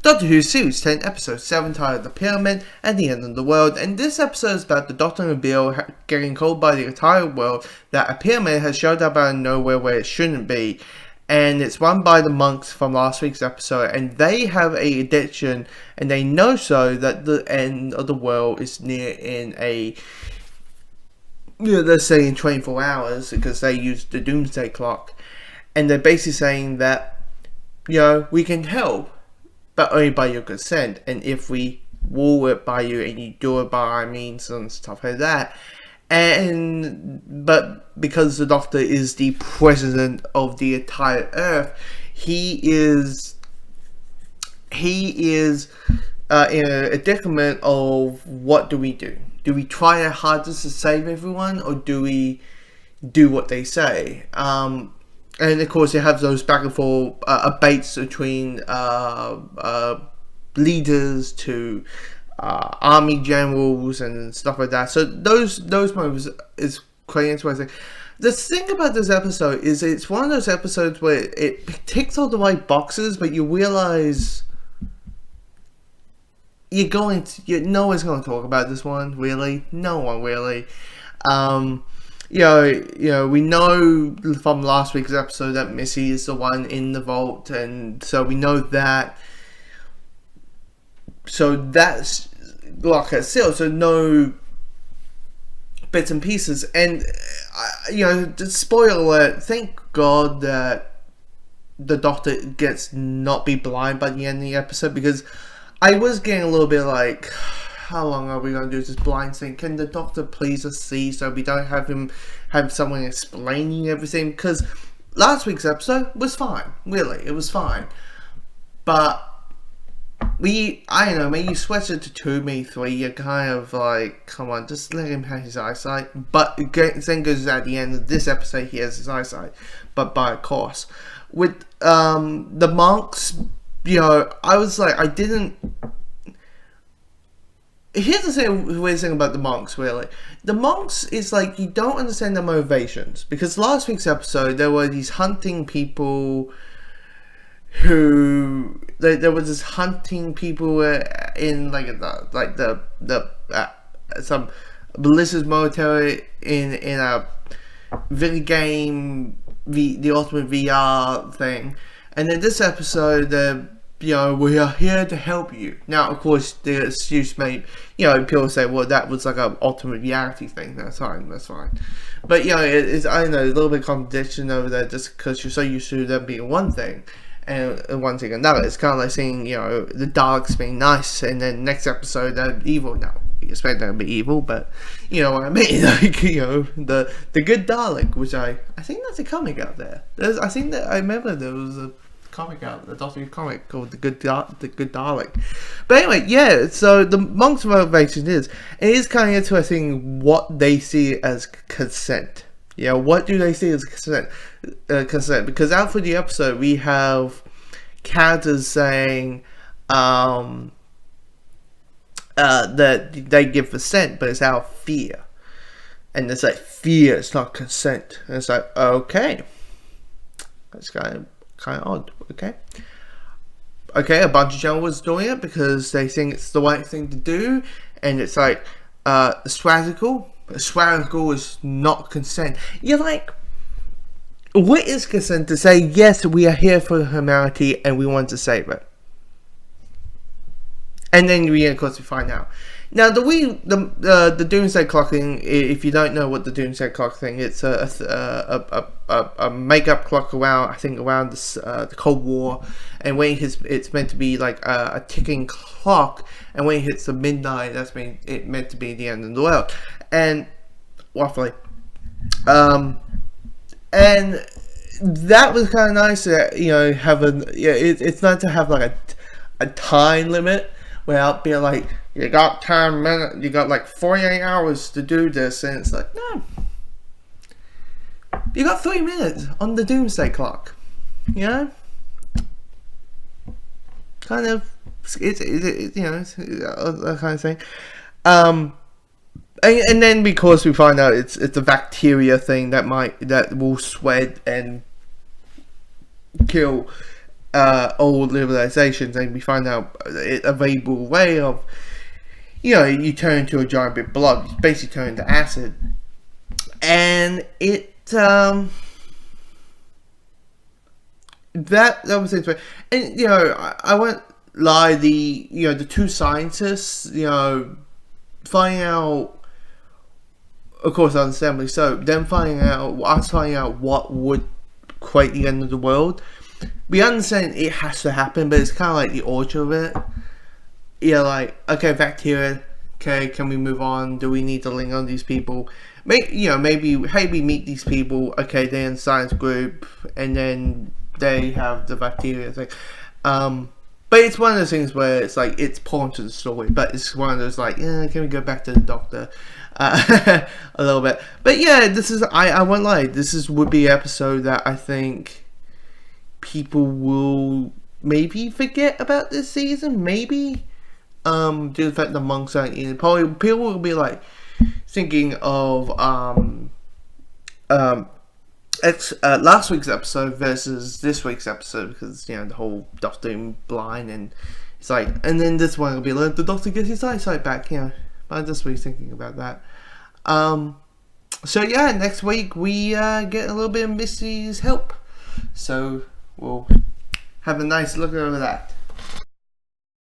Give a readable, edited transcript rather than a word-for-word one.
Doctor Who Series 10, Episode 7, titled The Pyramid and the End of the World, and this episode is about the Doctor and Bill getting told by the entire world that a pyramid has showed up out of nowhere where it shouldn't be, and it's run by the monks from last week's episode, and they have a addiction, and they know so that the end of the world is near in they're saying 24 hours, because they use the Doomsday Clock, and they're basically saying that, we can help, but only by your consent, and if we rule it by you and you do it by our means and stuff like that. But because the Doctor is the president of the entire Earth, he is in a predicament of what do we do? Do we try our hardest to save everyone, or do we do what they say? And of course, you have those back and forth debates between leaders to army generals and stuff like that. So those moments is quite interesting. The thing about this episode is it's one of those episodes where it ticks all the right boxes, but you realize no one's going to talk about this one, really. No one really. We know from last week's episode that Missy is the one in the vault, and so we know that. So that's lock and seal. So no bits and pieces. And spoiler alert. Thank God that the Doctor gets not be blind by the end of the episode, because I was getting a little bit like, how long are we going to do this blind thing? Can the Doctor please us see so we don't have someone explaining everything? Because last week's episode was fine. Really, it was fine. But I don't know, maybe you switch it to 2, maybe 3, you're kind of like, come on, just let him have his eyesight. But then goes at the end of this episode, he has his eyesight. But by a course. With the monks, I was like, I didn't... Here's the weird thing about the monks, really. The monks is like, you don't understand their motivations. Because last week's episode, there were these hunting people who... There was this hunting people in some Blizzard military in a video game, the Ultimate VR thing. And in this episode, we are here to help you. Now, of course, the excuse may, people say, well, that was like an ultimate reality thing. That's fine. But, it's, I don't know, a little bit of contradiction over there, just because you're so used to them being one thing and one thing another. It's kind of like saying, the Daleks being nice, and then next episode they're evil. Now, you expect them to be evil, but you know what I mean? Like, the good Dalek, which I think that's a comic out there. I think that I remember there was a comic out, the Doctor Who comic called the Good Dalek. But anyway, so the monks' motivation is kind of interesting what they see as consent. What do they see as consent? Because out for the episode, we have characters saying that they give consent, but it's out of fear. And it's like, fear, it's not consent. And it's like, okay. That's kind of odd. Okay, a bunch of generals doing it because they think it's the right thing to do, and it's like strategical. Strategical is not consent. You're like, what is consent? To say, yes, we are here for humanity and we want to save it. And then of course we find out. Now the Doomsday Clock thing, if you don't know what the Doomsday Clock thing, it's a make-up clock around the Cold War, and when it's meant to be like a ticking clock, and when it hits the midnight, it meant to be the end of the world, and roughly, and that was kind of nice to it's not to have like a time limit without being like, you got 10 minutes, you got like 48 hours to do this, and it's like, no. You got 3 minutes on the Doomsday Clock. Kind of, it's that kind of thing. And then because we find out it's a bacteria thing that will spread and kill old civilizations, and we find out a available way of, you turn into a giant bit of blood. You basically turn into acid, and it that was interesting. And I won't lie, the two scientists, finding out. Of course, understandably so. Them finding out what would create the end of the world. We understand it has to happen, but it's kind of like the origin of it. Like, okay, bacteria. Okay, can we move on? Do we need to link on these people? Maybe, hey, we meet these people. Okay, they're in the science group, and then they have the bacteria thing. But it's one of those things where it's like, it's part to the story, but it's one of those like, can we go back to the doctor a little bit? But yeah, this is, I won't lie, would be an episode that I think people will maybe forget about this season, maybe. Due to the fact the monks aren't in it. Probably people will be like thinking of last week's episode versus this week's episode, because the whole Doctor being blind, and it's like, and then this one will be like the Doctor gets his eyesight back. But this week's thinking about that. So yeah, next week we get a little bit of Misty's help. So we'll have a nice look over that.